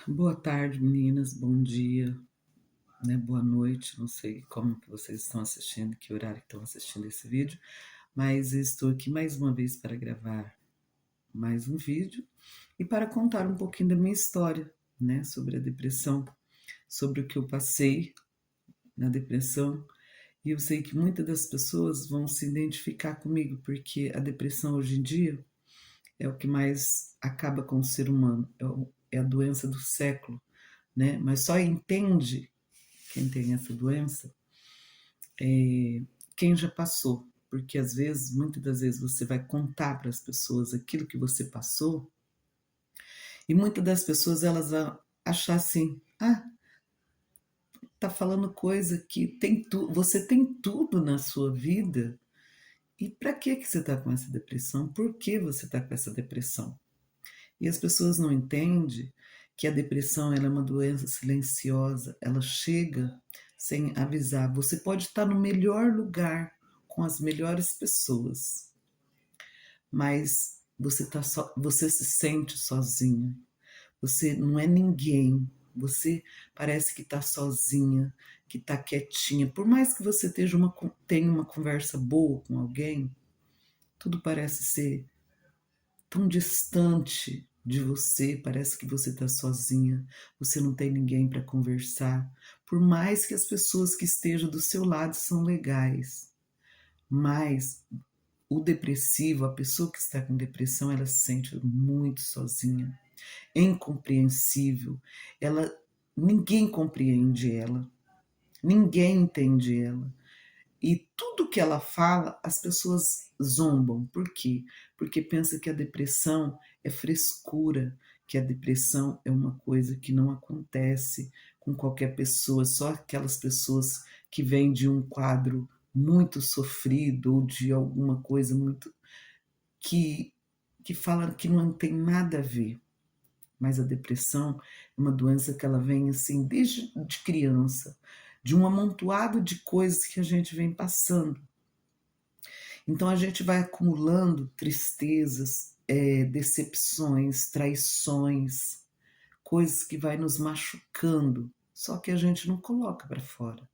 Boa tarde, meninas. Bom dia, né? Boa noite. Não sei como que vocês estão assistindo, que horário que estão assistindo esse vídeo, mas estou aqui mais uma vez para gravar mais um vídeo e para contar um pouquinho da minha história, né? Sobre a depressão, sobre o que eu passei na depressão. E eu sei que muitas das pessoas vão se identificar comigo, porque a depressão hoje em dia é o que mais acaba com o ser humano, é a doença do século, né? Mas só entende quem tem essa doença, quem já passou, porque às vezes, muitas das vezes, você vai contar para as pessoas aquilo que você passou, e muitas das pessoas elas vão achar assim: ah, tá falando coisa que você tem tudo na sua vida, e para que você está com essa depressão? Por que você está com essa depressão? E as pessoas não entendem que a depressão ela é uma doença silenciosa, ela chega sem avisar. Você pode estar no melhor lugar, com as melhores pessoas, mas você se sente sozinha. Você não é ninguém. Você parece que está sozinha, que está quietinha. Por mais que você tenha uma conversa boa com alguém, tudo parece ser tão distante de você, parece que você está sozinha, você não tem ninguém para conversar, por mais que as pessoas que estejam do seu lado são legais, mas o depressivo, a pessoa que está com depressão, ela se sente muito sozinha, incompreensível, ela, ninguém compreende ela, ninguém entende ela. E tudo que ela fala, as pessoas zombam. Por quê? Porque pensa que a depressão é frescura, que a depressão é uma coisa que não acontece com qualquer pessoa, só aquelas pessoas que vêm de um quadro muito sofrido ou de alguma coisa muito que que fala que não tem nada a ver. Mas a depressão é uma doença que ela vem assim desde de criança, de um amontoado de coisas que a gente vem passando. Então a gente vai acumulando tristezas, decepções, traições, coisas que vai nos machucando, só que a gente não coloca para fora,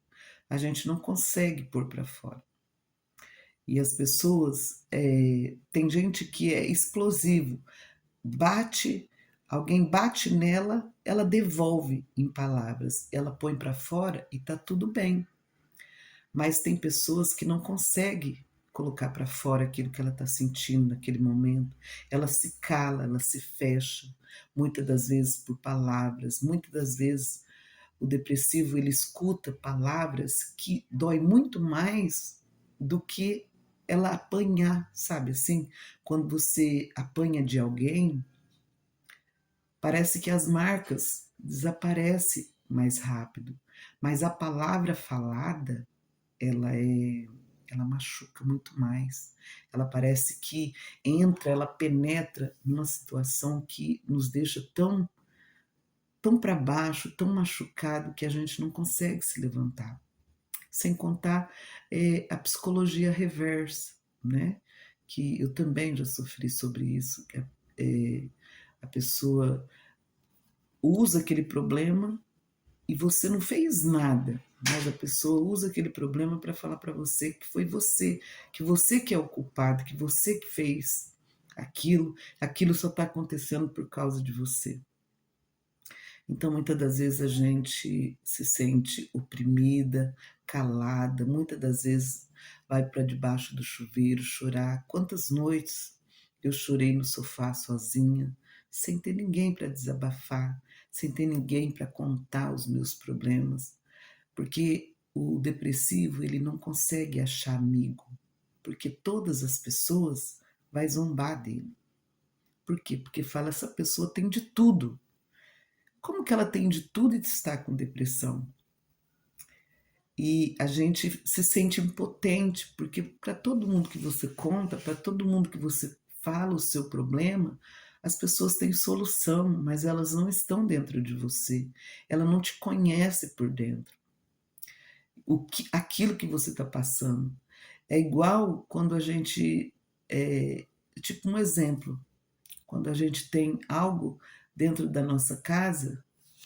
a gente não consegue pôr para fora. E as pessoas, tem gente que é explosivo, bate, alguém bate nela, ela devolve em palavras, ela põe para fora e tá tudo bem. Mas tem pessoas que não conseguem colocar para fora aquilo que ela está sentindo naquele momento. Ela se cala, ela se fecha, muitas das vezes por palavras, muitas das vezes o depressivo ele escuta palavras que dói muito mais do que ela apanhar, sabe assim? Quando você apanha de alguém, parece que as marcas desaparecem mais rápido, mas a palavra falada, ela é ela machuca muito mais. Ela parece que entra, ela penetra numa situação que nos deixa tão para baixo, tão machucado que a gente não consegue se levantar. Sem contar a psicologia reversa, né? Que eu também já sofri sobre isso. Que a pessoa usa aquele problema e você não fez nada, mas a pessoa usa aquele problema para falar para você que foi você que é o culpado, que você que fez aquilo só está acontecendo por causa de você. Então, muitas das vezes a gente se sente oprimida, calada, muitas das vezes vai para debaixo do chuveiro chorar. Quantas noites eu chorei no sofá sozinha, sem ter ninguém para desabafar, sem ter ninguém para contar os meus problemas, porque o depressivo ele não consegue achar amigo, porque todas as pessoas vai zombar dele. Por quê? Porque fala essa pessoa tem de tudo. Como que ela tem de tudo e está com depressão? E a gente se sente impotente, porque para todo mundo que você conta, para todo mundo que você fala o seu problema, as pessoas têm solução, mas elas não estão dentro de você. Ela não te conhece por dentro. Aquilo que você está passando. É igual quando a gente. Tipo um exemplo. Quando a gente tem algo dentro da nossa casa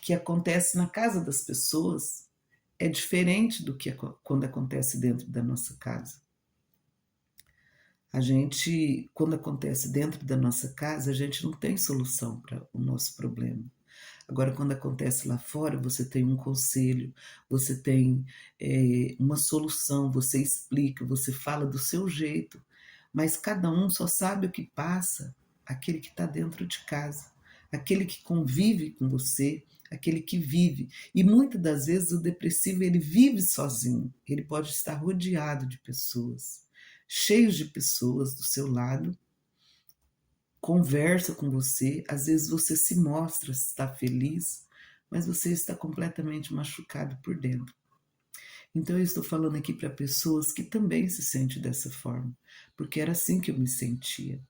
que acontece na casa das pessoas é diferente do que quando acontece dentro da nossa casa. A gente, quando acontece dentro da nossa casa, a gente não tem solução para o nosso problema. Agora, quando acontece lá fora, você tem um conselho, você tem uma solução, você explica, você fala do seu jeito, mas cada um só sabe o que passa aquele que está dentro de casa, aquele que convive com você, aquele que vive. E muitas das vezes o depressivo ele vive sozinho, ele pode estar rodeado de pessoas, cheios de pessoas do seu lado, conversa com você, às vezes você se mostra, está feliz, mas você está completamente machucado por dentro. Então eu estou falando aqui para pessoas que também se sentem dessa forma, porque era assim que eu me sentia.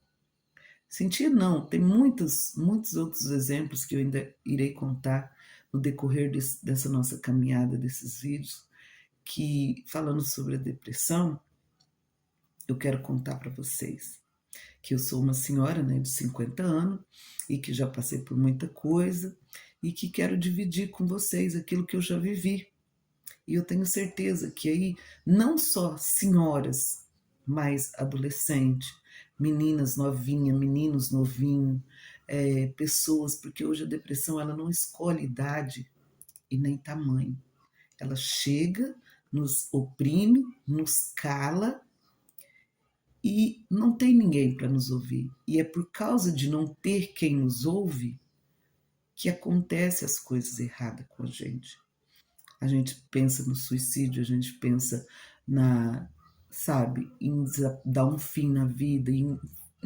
Sentia não, tem muitos outros exemplos que eu ainda irei contar no decorrer dessa nossa caminhada, desses vídeos, que falando sobre a depressão, eu quero contar para vocês que eu sou uma senhora, né, de 50 anos e que já passei por muita coisa e que quero dividir com vocês aquilo que eu já vivi. E eu tenho certeza que aí não só senhoras, mas adolescentes, meninas novinhas, meninos novinhos, pessoas, porque hoje a depressão ela não escolhe idade e nem tamanho. Ela chega, nos oprime, nos cala e não tem ninguém para nos ouvir. E é por causa de não ter quem nos ouve que acontece as coisas erradas com a gente. A gente pensa no suicídio, a gente pensa na, sabe, em dar um fim na vida, em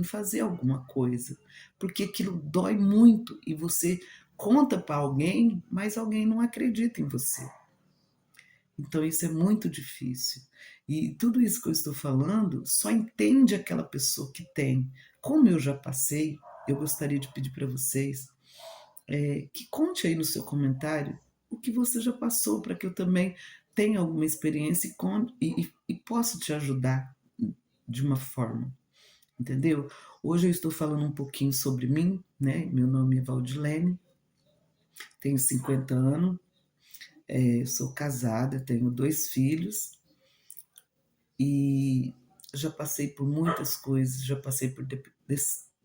fazer alguma coisa, porque aquilo dói muito e você conta para alguém, mas alguém não acredita em você. Então isso é muito difícil. E tudo isso que eu estou falando só entende aquela pessoa que tem. Como eu já passei, eu gostaria de pedir para vocês que conte aí no seu comentário o que você já passou, para que eu também tenha alguma experiência e possa te ajudar de uma forma, entendeu? Hoje eu estou falando um pouquinho sobre mim, né? Meu nome é Valdilene, tenho 50 anos, sou casada, tenho 2 filhos e já passei por muitas coisas, já passei por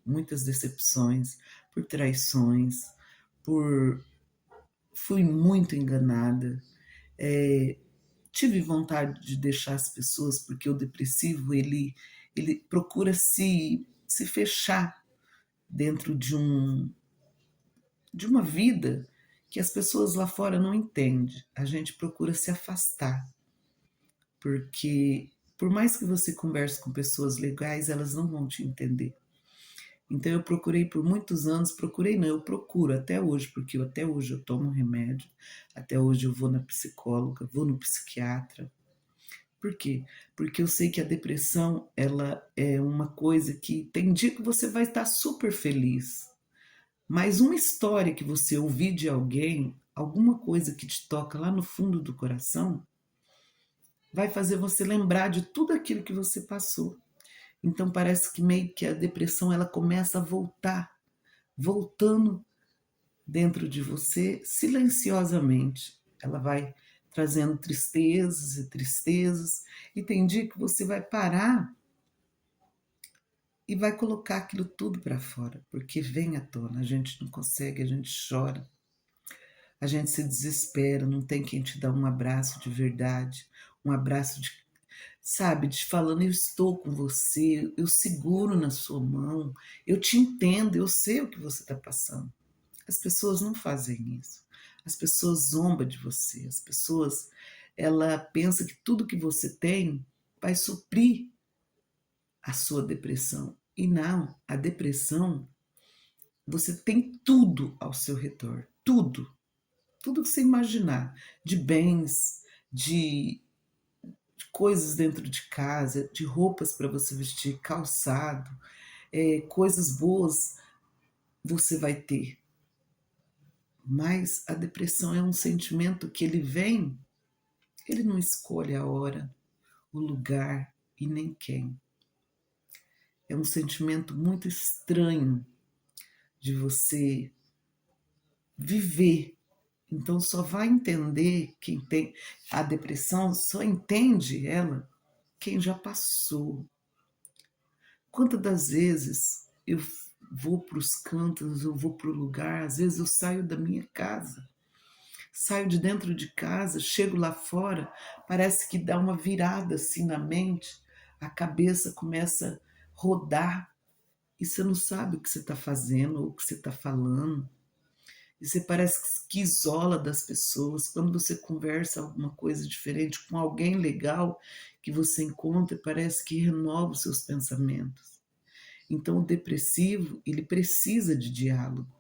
muitas decepções, por traições, por fui muito enganada, tive vontade de deixar as pessoas, porque o depressivo ele procura se fechar dentro de uma vida que as pessoas lá fora não entendem. A gente procura se afastar, porque por mais que você converse com pessoas legais, elas não vão te entender. Então eu procurei por muitos anos, procurei não, eu procuro até hoje, porque até hoje eu tomo remédio, até hoje eu vou na psicóloga, vou no psiquiatra. Por quê? Porque eu sei que a depressão, ela é uma coisa que tem dia que você vai estar super feliz, mas uma história que você ouvir de alguém, alguma coisa que te toca lá no fundo do coração, vai fazer você lembrar de tudo aquilo que você passou. Então parece que meio que a depressão ela começa a voltar, voltando dentro de você silenciosamente. Ela vai trazendo tristezas e tristezas, e tem dia que você vai parar e vai colocar aquilo tudo para fora, porque vem à tona, a gente não consegue, a gente chora, a gente se desespera, não tem quem te dá um abraço de verdade, um abraço de, sabe, de falando, eu estou com você, eu seguro na sua mão, eu te entendo, eu sei o que você está passando. As pessoas não fazem isso. As pessoas zombam de você. As pessoas, ela pensa que tudo que você tem vai suprir a sua depressão. E não, a depressão, você tem tudo ao seu redor. Tudo. Tudo que você imaginar. De bens, de coisas dentro de casa, de roupas para você vestir, calçado, coisas boas você vai ter. Mas a depressão é um sentimento que ele não escolhe a hora, o lugar e nem quem. É um sentimento muito estranho de você viver, Então só vai entender quem tem a depressão, só entende ela quem já passou. Quantas das vezes eu vou para os cantos, eu vou para o lugar, às vezes eu saio da minha casa, saio de dentro de casa, chego lá fora, parece que dá uma virada assim na mente, a cabeça começa a rodar e você não sabe o que você está fazendo ou o que você está falando. E você parece que isola das pessoas. Quando você conversa alguma coisa diferente com alguém legal que você encontra, parece que renova os seus pensamentos. Então, o depressivo, ele precisa de diálogo.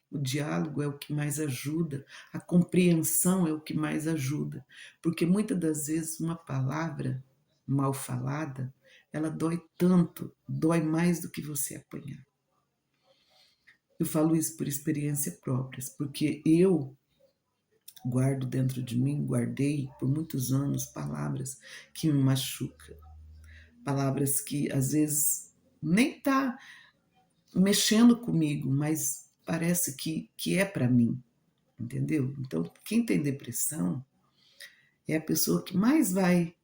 O diálogo é o que mais ajuda, a compreensão é o que mais ajuda, porque muitas das vezes uma palavra mal falada, ela dói tanto, dói mais do que você apanhar. Eu falo isso por experiência própria, porque eu guardo dentro de mim, guardei por muitos anos palavras que me machucam, palavras que às vezes nem tá mexendo comigo, mas parece que é para mim, entendeu? Então, quem tem depressão é a pessoa que mais vai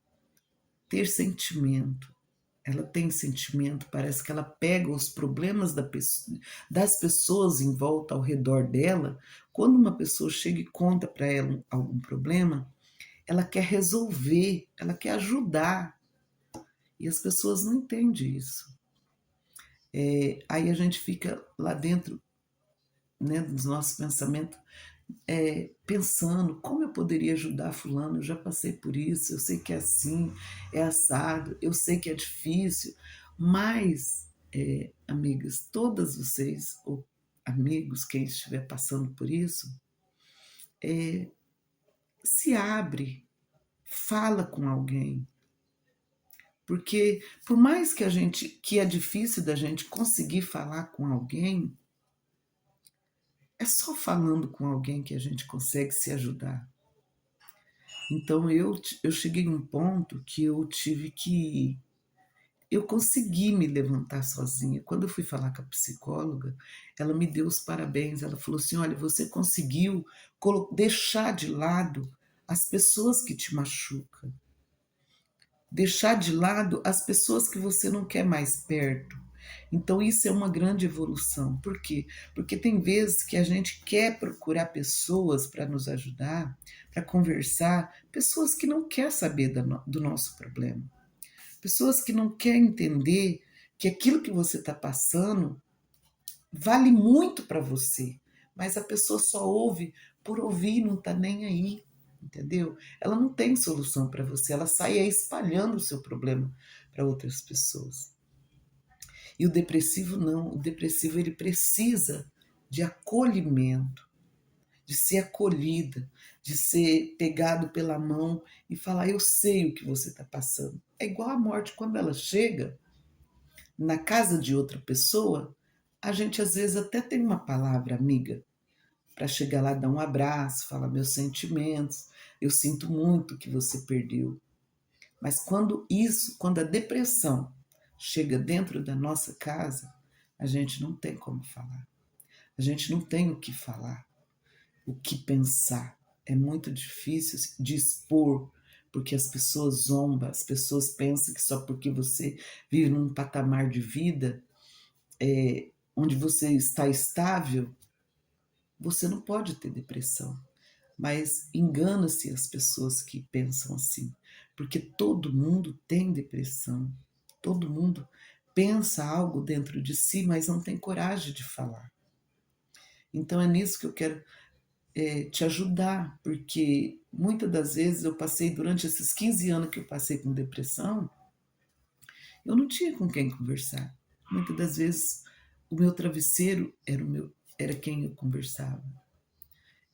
ter sentimento. Ela tem sentimento, parece que ela pega os problemas das pessoas em volta ao redor dela. Quando uma pessoa chega e conta para ela algum problema, ela quer resolver, ela quer ajudar. E as pessoas não entendem isso. Aí a gente fica lá dentro, né, dos nossos pensamentos, pensando como eu poderia ajudar fulano, eu já passei por isso, eu sei que é assim, é assado, eu sei que é difícil, mas, amigas, todas vocês, ou amigos, quem estiver passando por isso, se abre, fala com alguém, porque por mais que a gente, que é difícil da gente conseguir falar com alguém, é só falando com alguém que a gente consegue se ajudar. Então eu cheguei a um ponto que eu tive que. Eu consegui me levantar sozinha. Quando eu fui falar com a psicóloga, ela me deu os parabéns. Ela falou assim: olha, você conseguiu deixar de lado as pessoas que te machucam, deixar de lado as pessoas que você não quer mais perto. Então, isso é uma grande evolução. Por quê? Porque tem vezes que a gente quer procurar pessoas para nos ajudar, para conversar, pessoas que não querem saber do nosso problema, pessoas que não querem entender que aquilo que você está passando vale muito para você, mas a pessoa só ouve por ouvir, não está nem aí, entendeu? Ela não tem solução para você, ela sai aí espalhando o seu problema para outras pessoas. E o depressivo não, o depressivo ele precisa de acolhimento, de ser acolhida, de ser pegado pela mão e falar: eu sei o que você está passando. É igual a morte, quando ela chega na casa de outra pessoa, a gente às vezes até tem uma palavra amiga para chegar lá, dar um abraço, falar meus sentimentos, eu sinto muito que você perdeu. Mas quando a depressão chega dentro da nossa casa, a gente não tem como falar. A gente não tem o que falar, o que pensar. É muito difícil de expor, porque as pessoas zombam, as pessoas pensam que só porque você vive num patamar de vida onde você está estável, você não pode ter depressão. Mas engana-se as pessoas que pensam assim, porque todo mundo tem depressão, todo mundo pensa algo dentro de si, mas não tem coragem de falar. Então é nisso que eu quero te ajudar, porque muitas das vezes eu passei, durante esses 15 anos que eu passei com depressão, eu não tinha com quem conversar. Muitas das vezes o meu travesseiro era quem eu conversava,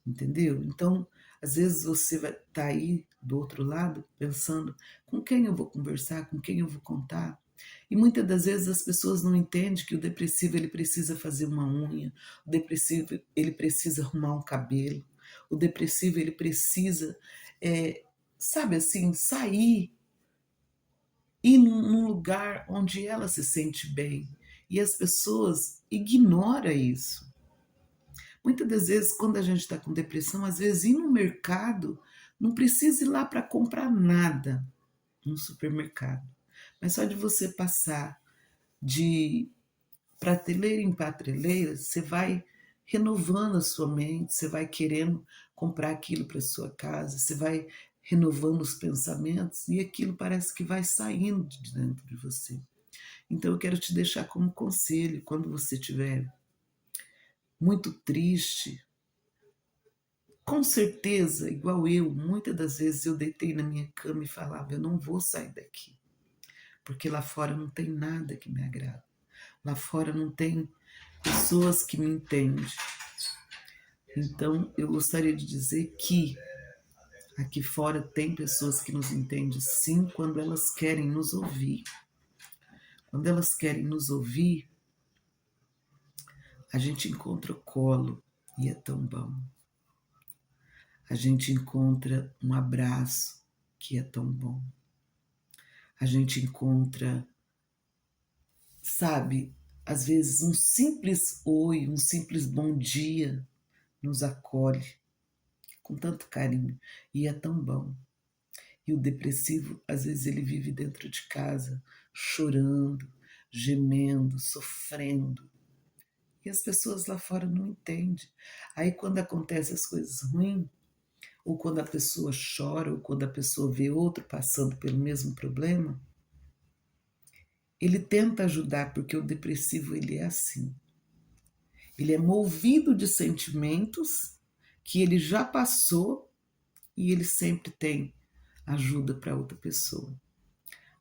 entendeu? Então, às vezes você vai estar aí do outro lado pensando com quem eu vou conversar, com quem eu vou contar. E muitas das vezes as pessoas não entendem que o depressivo ele precisa fazer uma unha, o depressivo ele precisa arrumar um cabelo, o depressivo ele precisa, sabe assim, sair, ir num lugar onde ela se sente bem. E as pessoas ignoram isso. Muitas das vezes, quando a gente está com depressão, às vezes ir no mercado não precisa ir lá para comprar nada no supermercado, mas só de você passar de prateleira em prateleira, você vai renovando a sua mente, você vai querendo comprar aquilo para sua casa, você vai renovando os pensamentos e aquilo parece que vai saindo de dentro de você. Então eu quero te deixar como conselho, quando você estiver muito triste, com certeza, igual eu, muitas das vezes eu deitei na minha cama e falava, eu não vou sair daqui, porque lá fora não tem nada que me agrada. Lá fora não tem pessoas que me entendem. Então, eu gostaria de dizer que aqui fora tem pessoas que nos entendem sim, quando elas querem nos ouvir. Quando elas querem nos ouvir, a gente encontra colo e é tão bom. A gente encontra um abraço que é tão bom. A gente encontra, sabe, às vezes um simples oi, um simples bom dia nos acolhe com tanto carinho e é tão bom. E o depressivo, às vezes, ele vive dentro de casa, chorando, gemendo, sofrendo. E as pessoas lá fora não entendem. Aí, quando acontecem as coisas ruins, ou quando a pessoa chora, ou quando a pessoa vê outro passando pelo mesmo problema, ele tenta ajudar, porque o depressivo ele é assim. Ele é movido de sentimentos que ele já passou e ele sempre tem ajuda para outra pessoa.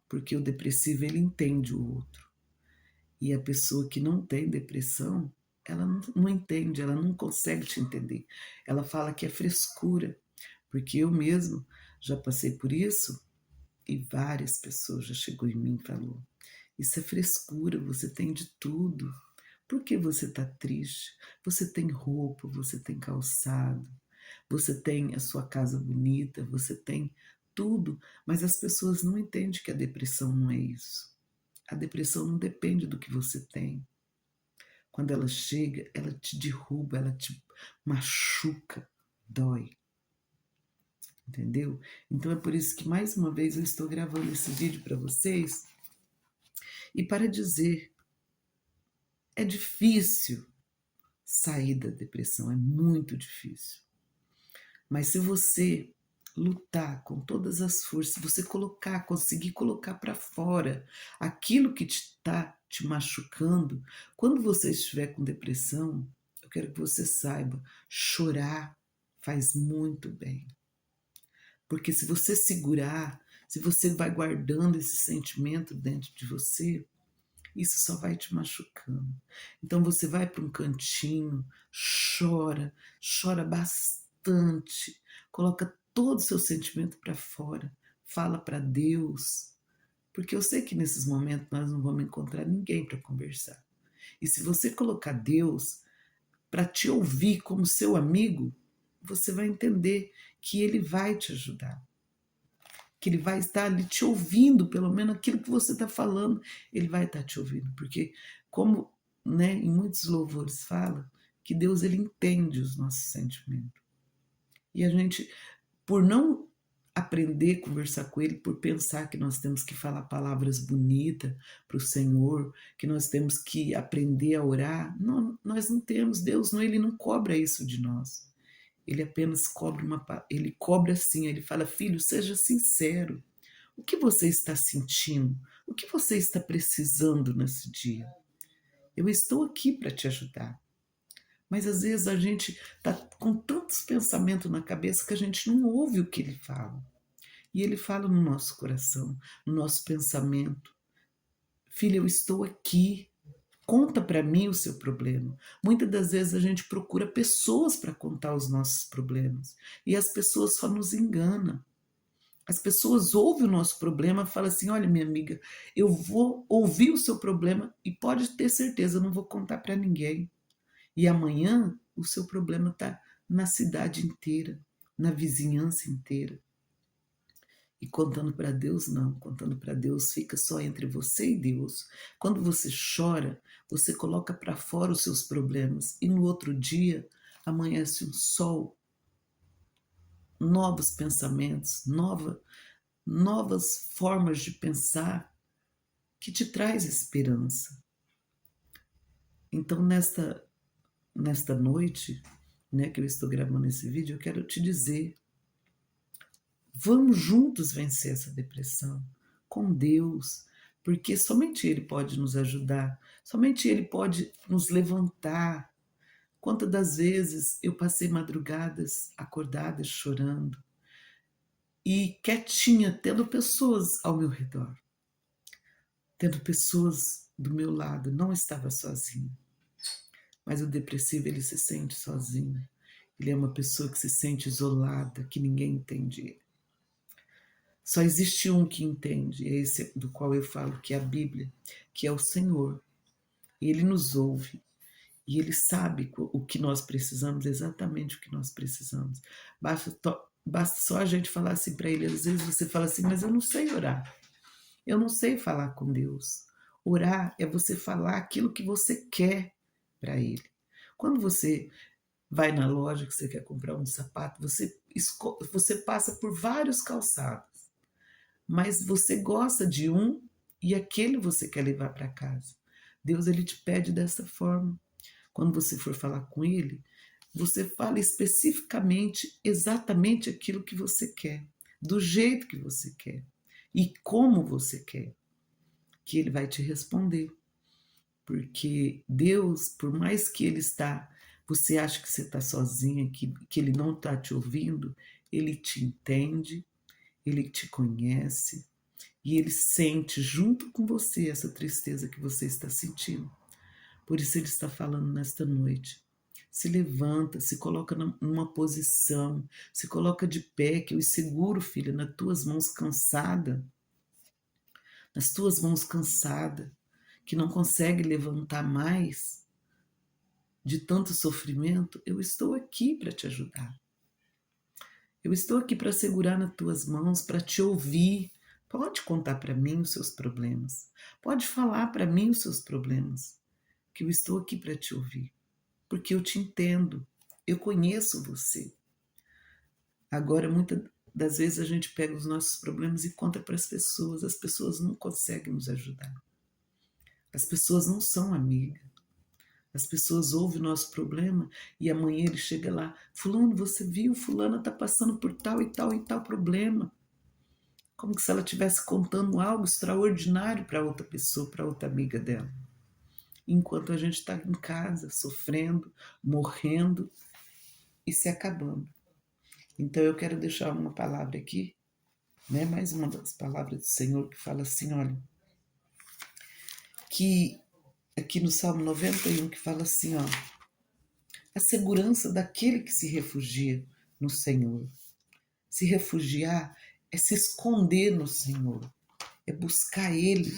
Porque o depressivo ele entende o outro. E a pessoa que não tem depressão, ela não entende, ela não consegue te entender. Ela fala que é frescura, porque eu mesmo já passei por isso e várias pessoas já chegou em mim e falou: "Isso é frescura, você tem de tudo. Por que você está triste? Você tem roupa, você tem calçado, você tem a sua casa bonita, você tem tudo, mas as pessoas não entendem que a depressão não é isso. A depressão não depende do que você tem. Quando ela chega, ela te derruba, ela te machuca, dói, entendeu? Então é por isso que mais uma vez eu estou gravando esse vídeo para vocês e para dizer, é difícil sair da depressão, é muito difícil. Mas se você lutar com todas as forças, você conseguir colocar para fora aquilo que está te machucando, quando você estiver com depressão, eu quero que você saiba, chorar faz muito bem. Porque se você segurar, se você vai guardando esse sentimento dentro de você, isso só vai te machucando. Então você vai para um cantinho, chora, chora bastante, coloca todo o seu sentimento para fora, fala para Deus, porque eu sei que nesses momentos nós não vamos encontrar ninguém para conversar. E se você colocar Deus para te ouvir como seu amigo, você vai entender que Ele vai te ajudar, que Ele vai estar ali te ouvindo, pelo menos aquilo que você está falando, Ele vai estar te ouvindo, porque como, né, em muitos louvores fala, que Deus ele entende os nossos sentimentos. E a gente, por não aprender a conversar com Ele, por pensar que nós temos que falar palavras bonitas para o Senhor, que nós temos que aprender a orar, não, nós não temos, Deus não, Ele não cobra isso de nós. Ele apenas cobra ele cobra assim, ele fala: "Filho, seja sincero. O que você está sentindo? O que você está precisando nesse dia? Eu estou aqui para te ajudar." Mas às vezes a gente está com tantos pensamentos na cabeça que a gente não ouve o que ele fala. E ele fala no nosso coração, no nosso pensamento: "Filha, eu estou aqui. Conta para mim o seu problema." Muitas das vezes a gente procura pessoas para contar os nossos problemas e as pessoas só nos enganam. As pessoas ouvem o nosso problema e falam assim: "Olha, minha amiga, eu vou ouvir o seu problema e pode ter certeza, eu não vou contar para ninguém." E amanhã o seu problema está na cidade inteira, na vizinhança inteira. E contando para Deus, não. Contando para Deus fica só entre você e Deus. Quando você chora, você coloca para fora os seus problemas. E no outro dia, amanhece um sol, novos pensamentos, novas formas de pensar que te traz esperança. Então, nesta noite, né, que eu estou gravando esse vídeo, eu quero te dizer, vamos juntos vencer essa depressão com Deus, porque somente Ele pode nos ajudar, somente Ele pode nos levantar. Quantas das vezes eu passei madrugadas acordadas chorando e quietinha, tendo pessoas ao meu redor, tendo pessoas do meu lado, não estava sozinha. Mas o depressivo, ele se sente sozinho. Ele é uma pessoa que se sente isolada, que ninguém entende ele. Só existe um que entende, é esse do qual eu falo, que é a Bíblia, que é o Senhor. E Ele nos ouve. E Ele sabe o que nós precisamos, exatamente o que nós precisamos. Basta só a gente falar assim para Ele. Às vezes você fala assim, mas eu não sei orar. Eu não sei falar com Deus. Orar é você falar aquilo que você quer para Ele. Quando você vai na loja que você quer comprar um sapato, você passa por vários calçados, mas você gosta de um e aquele você quer levar para casa. Deus, ele te pede dessa forma. Quando você for falar com ele, você fala especificamente, exatamente aquilo que você quer, do jeito que você quer e como você quer, que ele vai te responder. Porque Deus, por mais que Ele está, você acha que você está sozinha, que Ele não está te ouvindo, Ele te entende, Ele te conhece e Ele sente junto com você essa tristeza que você está sentindo. Por isso Ele está falando nesta noite. Se levanta, se coloca numa posição, se coloca de pé, que eu seguro, filha, nas tuas mãos cansadas, que não consegue levantar mais de tanto sofrimento, eu estou aqui para te ajudar. Eu estou aqui para segurar nas tuas mãos, para te ouvir. Pode contar para mim os seus problemas. Pode falar para mim os seus problemas, que eu estou aqui para te ouvir, porque eu te entendo. Eu conheço você. Agora, muitas das vezes a gente pega os nossos problemas e conta para as pessoas não conseguem nos ajudar. As pessoas não são amigas. As pessoas ouvem o nosso problema e amanhã ele chega lá, fulano, você viu, fulana está passando por tal e tal e tal problema. Como se ela estivesse contando algo extraordinário para outra pessoa, para outra amiga dela. Enquanto a gente está em casa, sofrendo, morrendo e se acabando. Então eu quero deixar uma palavra aqui, né? Mais uma das palavras do Senhor que fala assim, olha, que aqui no Salmo 91 que fala assim, ó, a segurança daquele que se refugia no Senhor. Se refugiar é se esconder no Senhor, é buscar Ele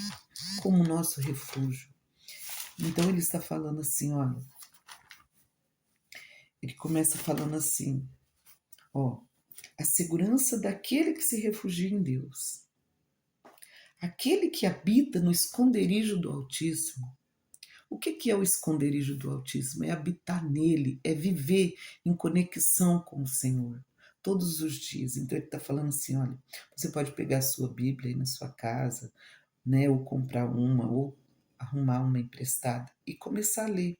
como nosso refúgio. Então ele está falando assim, olha, ele começa falando assim, ó, a segurança daquele que se refugia em Deus. Aquele que habita no esconderijo do Altíssimo. O que é o esconderijo do Altíssimo? É habitar nele, é viver em conexão com o Senhor todos os dias. Então ele está falando assim, olha, você pode pegar a sua Bíblia aí na sua casa, né, ou comprar uma, ou arrumar uma emprestada e começar a ler.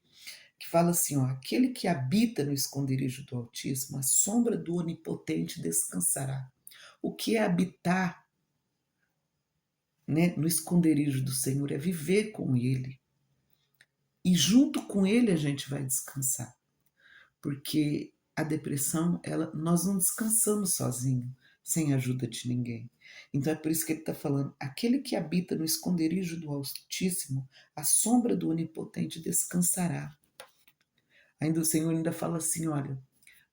Que fala assim, ó, aquele que habita no esconderijo do Altíssimo, a sombra do Onipotente descansará. O que é habitar, né, no esconderijo do Senhor? É viver com Ele. E junto com Ele a gente vai descansar. Porque a depressão, nós não descansamos sozinhos, sem a ajuda de ninguém. Então é por isso que ele está falando, aquele que habita no esconderijo do Altíssimo, a sombra do Onipotente descansará. Ainda o Senhor ainda fala assim, olha,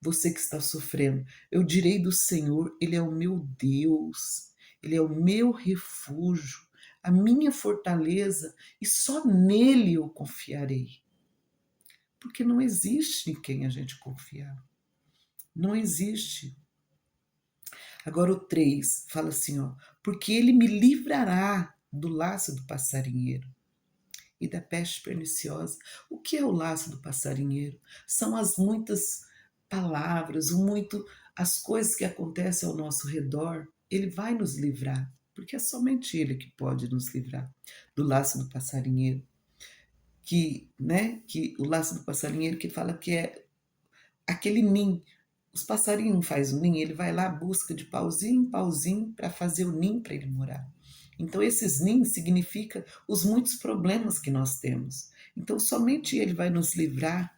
você que está sofrendo, eu direi do Senhor, Ele é o meu Deus, Ele é o meu refúgio, a minha fortaleza, e só nele eu confiarei. Porque não existe em quem a gente confiar. Não existe. Agora o 3 fala assim, ó, porque ele me livrará do laço do passarinheiro e da peste perniciosa. O que é o laço do passarinheiro? São as muitas palavras, as coisas que acontecem ao nosso redor. Ele vai nos livrar, porque é somente Ele que pode nos livrar do laço do passarinheiro. Que o laço do passarinheiro que fala que é aquele ninho. Os passarinhos não fazem um ninho, ele vai lá, busca de pauzinho em pauzinho para fazer o ninho para ele morar. Então, esses ninhos significam os muitos problemas que nós temos. Então, somente ele vai nos livrar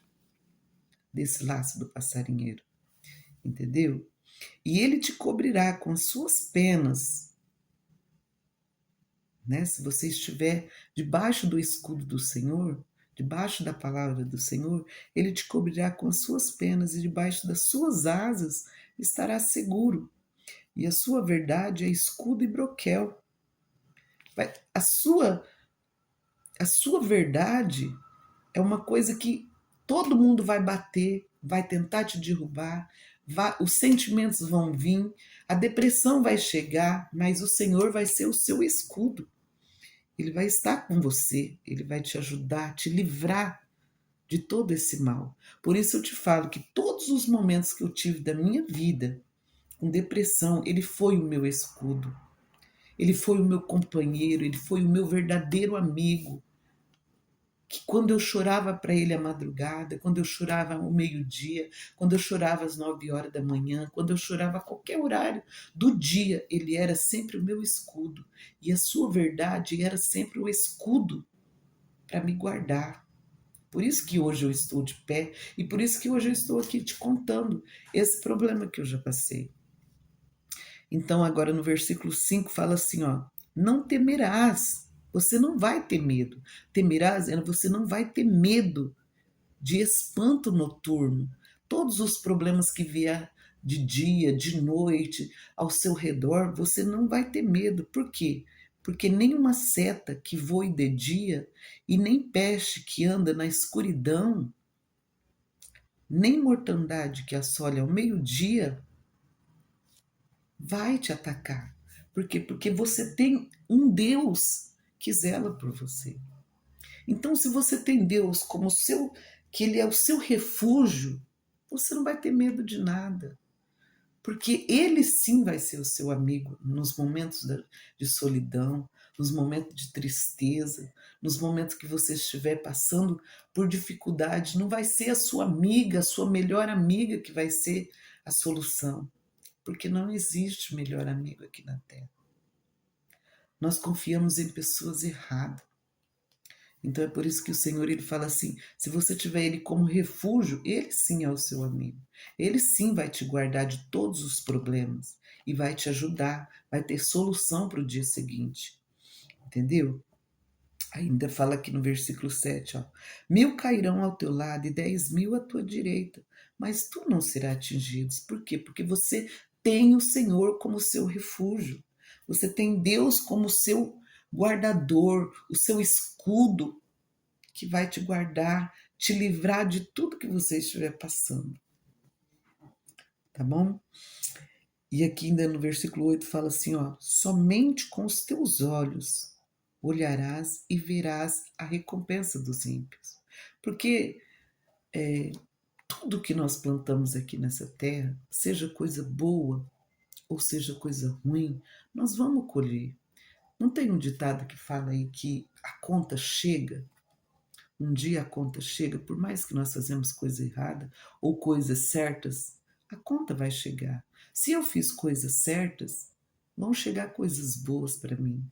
desse laço do passarinheiro, entendeu? E ele te cobrirá com suas penas, né? Se você estiver debaixo do escudo do Senhor, debaixo da palavra do Senhor, ele te cobrirá com as suas penas e debaixo das suas asas estará seguro. E a sua verdade é escudo e broquel. A sua verdade é uma coisa que todo mundo vai bater, vai tentar te derrubar, os sentimentos vão vir, a depressão vai chegar, mas o Senhor vai ser o seu escudo. Ele vai estar com você, ele vai te ajudar, te livrar de todo esse mal. Por isso eu te falo que todos os momentos que eu tive da minha vida com depressão, ele foi o meu escudo. Ele foi o meu companheiro, ele foi o meu verdadeiro amigo. Que quando eu chorava para ele à madrugada, quando eu chorava ao meio-dia, quando eu chorava às 9 horas da manhã, quando eu chorava a qualquer horário do dia, ele era sempre o meu escudo. E a sua verdade era sempre o escudo para me guardar. Por isso que hoje eu estou de pé e por isso que hoje eu estou aqui te contando esse problema que eu já passei. Então, agora no versículo 5 fala assim, ó: não temerás. Você não vai ter medo. Temerás, você não vai ter medo de espanto noturno. Todos os problemas que vier de dia, de noite, ao seu redor, você não vai ter medo. Por quê? Porque nenhuma seta que voe de dia e nem peste que anda na escuridão, nem mortandade que assole ao meio-dia vai te atacar. Por quê? Porque você tem um Deus que zela por você. Então, se você tem Deus como que Ele é o seu refúgio, você não vai ter medo de nada. Porque Ele sim vai ser o seu amigo nos momentos de solidão, nos momentos de tristeza, nos momentos que você estiver passando por dificuldade. Não vai ser a sua amiga, a sua melhor amiga que vai ser a solução. Porque não existe melhor amigo aqui na Terra. Nós confiamos em pessoas erradas. Então é por isso que o Senhor ele fala assim: se você tiver Ele como refúgio, Ele sim é o seu amigo. Ele sim vai te guardar de todos os problemas e vai te ajudar, vai ter solução para o dia seguinte. Entendeu? Ainda fala aqui no versículo 7, ó: 1000 cairão ao teu lado e 10.000 à tua direita, mas tu não serás atingido. Por quê? Porque você tem o Senhor como seu refúgio. Você tem Deus como seu guardador, o seu escudo que vai te guardar, te livrar de tudo que você estiver passando. Tá bom? E aqui ainda no versículo 8 fala assim, ó: somente com os teus olhos olharás e verás a recompensa dos ímpios. Porque tudo que nós plantamos aqui nessa terra, seja coisa boa ou seja coisa ruim, nós vamos colher. Não tem um ditado que fala aí que a conta chega? Um dia a conta chega, por mais que nós fazemos coisa errada ou coisas certas, a conta vai chegar. Se eu fiz coisas certas, vão chegar coisas boas para mim.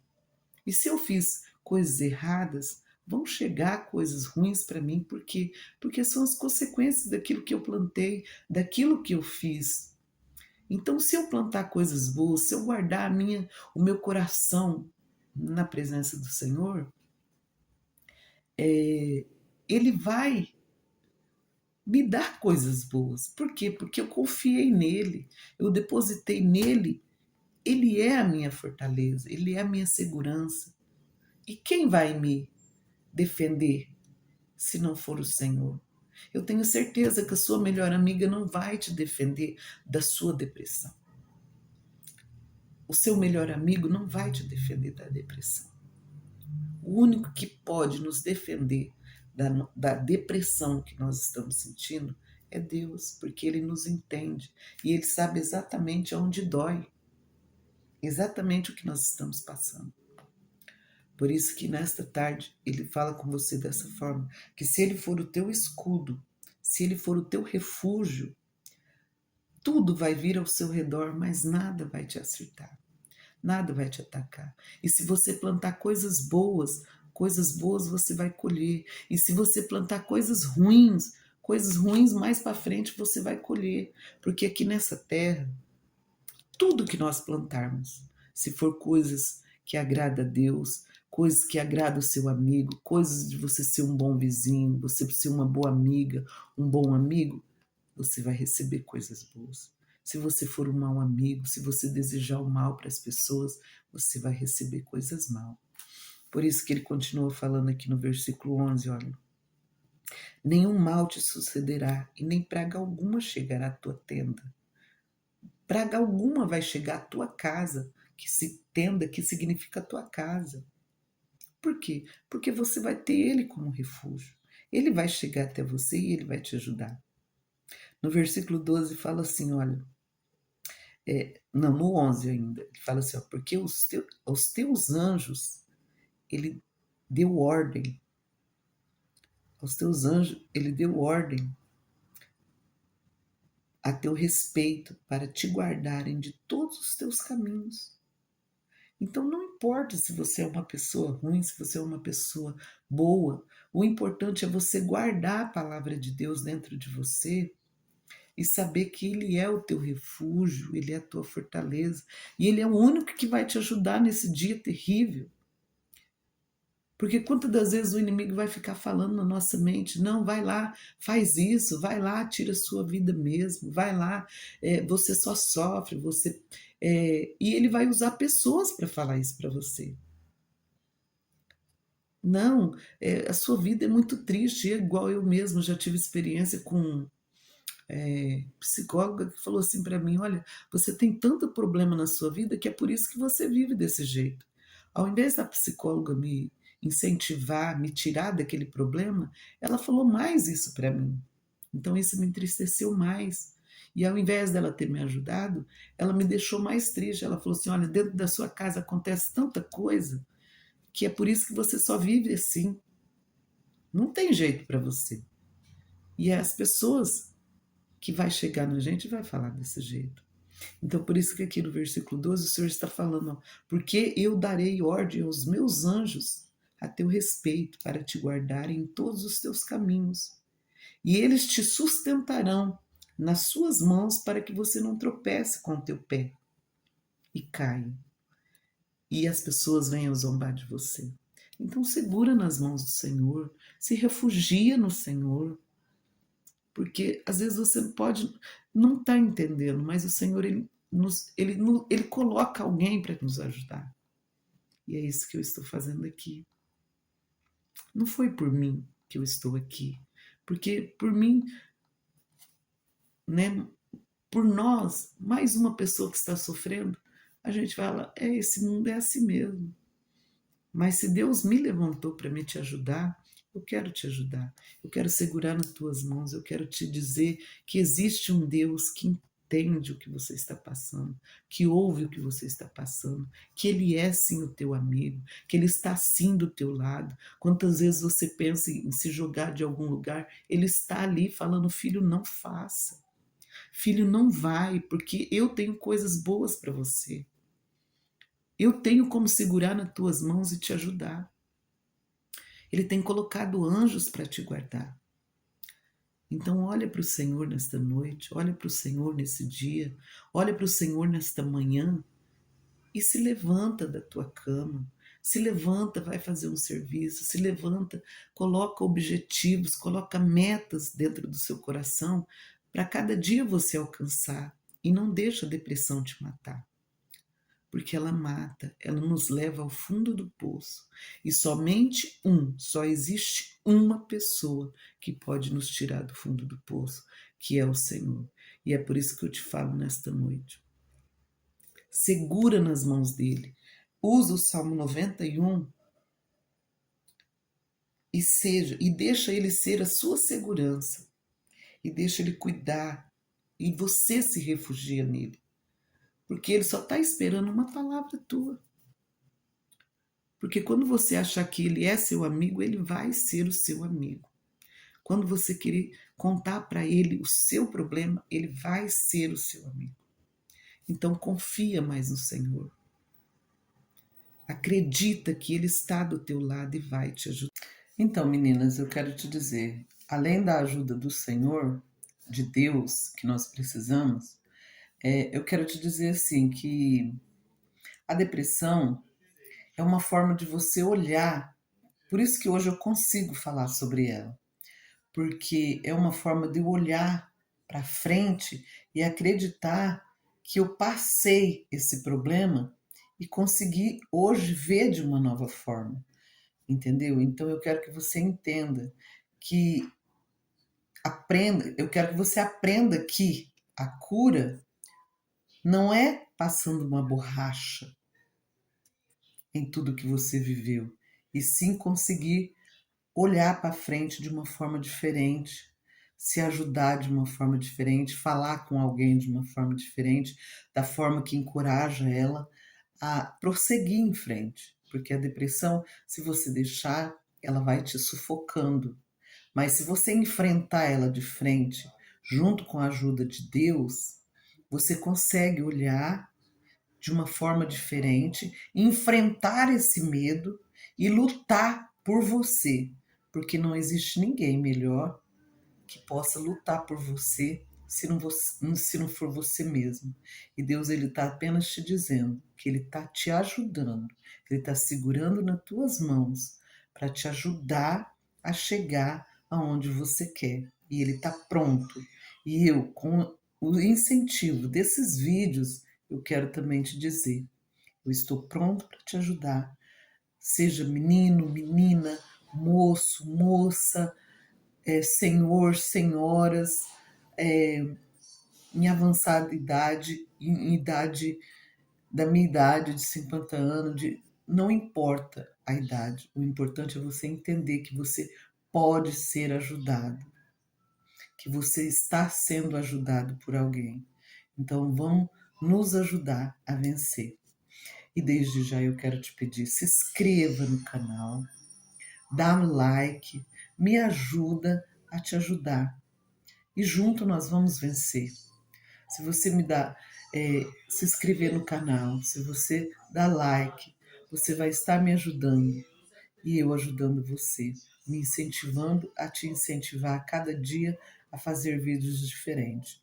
E se eu fiz coisas erradas, vão chegar coisas ruins para mim, por quê? Porque são as consequências daquilo que eu plantei, daquilo que eu fiz. Então, se eu plantar coisas boas, se eu guardar o meu coração na presença do Senhor, Ele vai me dar coisas boas. Por quê? Porque eu confiei nele, eu depositei nele. Ele é a minha fortaleza, ele é a minha segurança. E quem vai me defender se não for o Senhor? Eu tenho certeza que a sua melhor amiga não vai te defender da sua depressão. O seu melhor amigo não vai te defender da depressão. O único que pode nos defender da depressão que nós estamos sentindo é Deus, porque Ele nos entende e Ele sabe exatamente onde dói, exatamente o que nós estamos passando. Por isso que nesta tarde Ele fala com você dessa forma, que se Ele for o teu escudo, se Ele for o teu refúgio, tudo vai vir ao seu redor, mas nada vai te acertar. Nada vai te atacar. E se você plantar coisas boas você vai colher. E se você plantar coisas ruins mais para frente você vai colher. Porque aqui nessa terra, tudo que nós plantarmos, se for coisas que agradam a Deus, coisas que agradam o seu amigo, coisas de você ser um bom vizinho, você ser uma boa amiga, um bom amigo, você vai receber coisas boas. Se você for um mau amigo, se você desejar o mal para as pessoas, você vai receber coisas mal. Por isso que ele continua falando aqui no versículo 11, olha. Nenhum mal te sucederá e nem praga alguma chegará à tua tenda. Praga alguma vai chegar à tua casa, tenda, que significa a tua casa. Por quê? Porque você vai ter ele como refúgio. Ele vai chegar até você e ele vai te ajudar. No versículo 12 fala assim, olha, não, no 11 ainda, ele fala assim, ó, porque aos teus anjos ele deu ordem, aos teus anjos ele deu ordem a teu respeito para te guardarem de todos os teus caminhos. Então não importa se você é uma pessoa ruim, se você é uma pessoa boa, o importante é você guardar a palavra de Deus dentro de você e saber que Ele é o teu refúgio, Ele é a tua fortaleza e Ele é o único que vai te ajudar nesse dia terrível. Porque quantas das vezes o inimigo vai ficar falando na nossa mente, não, vai lá, faz isso, vai lá, tira a sua vida mesmo, vai lá, você só sofre, e ele vai usar pessoas para falar isso para você. Não, a sua vida é muito triste, é igual eu mesmo já tive experiência com psicóloga que falou assim para mim: olha, você tem tanto problema na sua vida que é por isso que você vive desse jeito. Ao invés da psicóloga me incentivar, me tirar daquele problema, ela falou mais isso para mim. Então isso me entristeceu mais. E ao invés dela ter me ajudado, ela me deixou mais triste. Ela falou assim: olha, dentro da sua casa acontece tanta coisa que é por isso que você só vive assim. Não tem jeito para você. E as pessoas que vai chegar na gente vai falar desse jeito. Então, por isso que aqui no versículo 12 o Senhor está falando, ó, porque eu darei ordem aos meus anjos a teu respeito para te guardarem em todos os teus caminhos. E eles te sustentarão nas suas mãos para que você não tropece com o teu pé e caia. E as pessoas venham zombar de você. Então, segura nas mãos do Senhor, se refugia no Senhor, porque às vezes você pode não estar entendendo, mas o Senhor ele coloca alguém para nos ajudar. E é isso que eu estou fazendo aqui. Não foi por mim que eu estou aqui, porque por mim, né, por nós, mais uma pessoa que está sofrendo, a gente fala, esse mundo é assim mesmo. Mas se Deus me levantou para me te ajudar, eu quero te ajudar. Eu quero segurar nas tuas mãos. Eu quero te dizer que existe um Deus que entende o que você está passando, que ouve o que você está passando, que Ele é sim o teu amigo, que Ele está sim do teu lado. Quantas vezes você pensa em se jogar de algum lugar, Ele está ali falando, filho, não faça. Filho, não vai, porque eu tenho coisas boas para você. Eu tenho como segurar nas tuas mãos e te ajudar. Ele tem colocado anjos para te guardar. Então, olha para o Senhor nesta noite, olha para o Senhor nesse dia, olha para o Senhor nesta manhã e se levanta da tua cama. Se levanta, vai fazer um serviço, se levanta, coloca objetivos, coloca metas dentro do seu coração para cada dia você alcançar e não deixa a depressão te matar. Porque ela mata, ela nos leva ao fundo do poço. E só existe uma pessoa que pode nos tirar do fundo do poço, que é o Senhor. E é por isso que eu te falo nesta noite. Segura nas mãos dele. Usa o Salmo 91 e deixa ele ser a sua segurança, e deixa ele cuidar, e você se refugia nele, porque ele só está esperando uma palavra tua. Porque quando você achar que ele é seu amigo, ele vai ser o seu amigo. Quando você querer contar para ele o seu problema, ele vai ser o seu amigo. Então confia mais no Senhor. Acredita que ele está do teu lado e vai te ajudar. Então, meninas, eu quero te dizer, além da ajuda do Senhor, de Deus, que nós precisamos, eu quero te dizer assim que a depressão é uma forma de você olhar. Por isso que hoje eu consigo falar sobre ela, porque é uma forma de eu olhar para frente e acreditar que eu passei esse problema e consegui hoje ver de uma nova forma, entendeu? Então eu quero que você entenda que eu quero que você aprenda que a cura não é passando uma borracha em tudo que você viveu, e sim conseguir olhar para frente de uma forma diferente, se ajudar de uma forma diferente, falar com alguém de uma forma diferente, da forma que encoraja ela a prosseguir em frente. Porque a depressão, se você deixar, ela vai te sufocando. Mas se você enfrentar ela de frente, junto com a ajuda de Deus, você consegue olhar de uma forma diferente, enfrentar esse medo e lutar por você, porque não existe ninguém melhor que possa lutar por você se não for você mesmo. E Deus ele está apenas te dizendo que ele está te ajudando, ele está segurando nas tuas mãos para te ajudar a chegar aonde você quer. E ele está pronto. E eu, com o incentivo desses vídeos, eu quero também te dizer, eu estou pronto para te ajudar. Seja menino, menina, moço, moça, senhor, senhoras, em avançada idade, em idade da minha idade, de 50 anos, não importa a idade. O importante é você entender que você pode ser ajudado, que você está sendo ajudado por alguém. Então vamos nos ajudar a vencer. E desde já eu quero te pedir, se inscreva no canal, dá um like, me ajuda a te ajudar. E junto nós vamos vencer. Se você me dá, se inscrever no canal, se você dá like, você vai estar me ajudando e eu ajudando você, me incentivando a te incentivar a cada dia a fazer vídeos diferentes.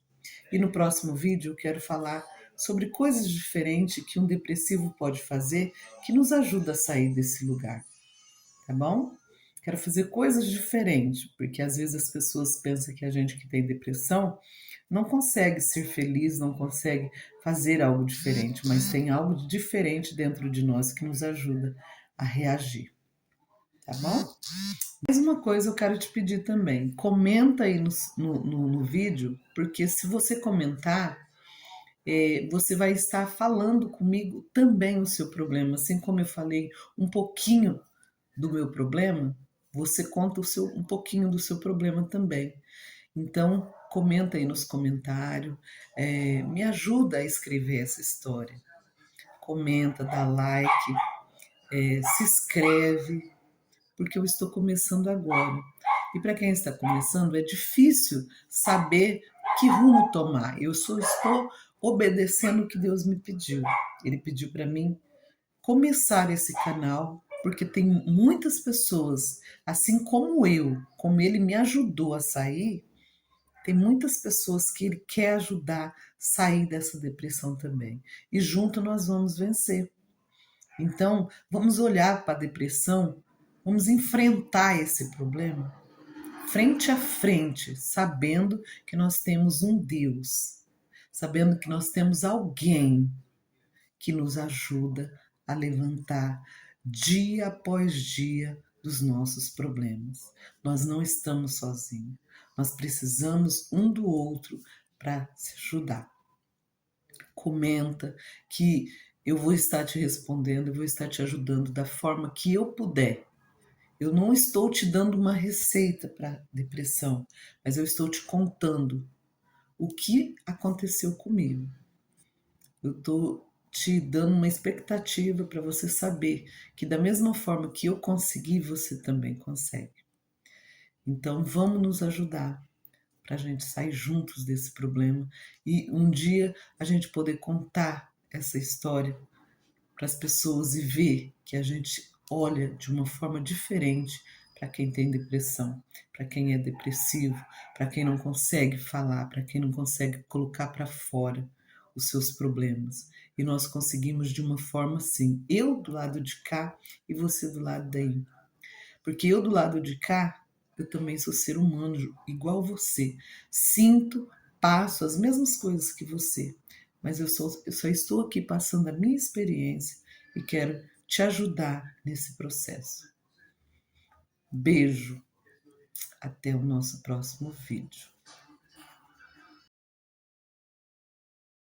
E no próximo vídeo eu quero falar sobre coisas diferentes que um depressivo pode fazer que nos ajuda a sair desse lugar, tá bom? Quero fazer coisas diferentes, porque às vezes as pessoas pensam que a gente que tem depressão não consegue ser feliz, não consegue fazer algo diferente, mas tem algo diferente dentro de nós que nos ajuda a reagir, tá bom? Mais uma coisa eu quero te pedir também, comenta aí no vídeo, porque se você comentar, você vai estar falando comigo também o seu problema, assim como eu falei um pouquinho do meu problema, você conta um pouquinho do seu problema também. Então, comenta aí nos comentários, me ajuda a escrever essa história. Comenta, dá like, se inscreve, porque eu estou começando agora. E para quem está começando, é difícil saber que rumo tomar. Eu só estou obedecendo o que Deus me pediu. Ele pediu para mim começar esse canal, porque tem muitas pessoas, assim como eu, como ele me ajudou a sair, tem muitas pessoas que ele quer ajudar a sair dessa depressão também. E junto nós vamos vencer. Então, vamos olhar para a depressão, vamos enfrentar esse problema frente a frente, sabendo que nós temos um Deus, sabendo que nós temos alguém que nos ajuda a levantar dia após dia dos nossos problemas. Nós não estamos sozinhos. Nós precisamos um do outro para se ajudar. Comenta que eu vou estar te respondendo, eu vou estar te ajudando da forma que eu puder. Eu não estou te dando uma receita para depressão, mas eu estou te contando o que aconteceu comigo. Eu estou te dando uma expectativa para você saber que, da mesma forma que eu consegui, você também consegue. Então, vamos nos ajudar para a gente sair juntos desse problema e um dia a gente poder contar essa história para as pessoas e ver que a gente olha de uma forma diferente para quem tem depressão, para quem é depressivo, para quem não consegue falar, para quem não consegue colocar para fora os seus problemas. E nós conseguimos de uma forma assim, eu do lado de cá e você do lado daí. Porque eu do lado de cá, eu também sou ser humano igual você. Sinto, passo as mesmas coisas que você, mas eu só estou aqui passando a minha experiência e quero te ajudar nesse processo. Beijo, até o nosso próximo vídeo.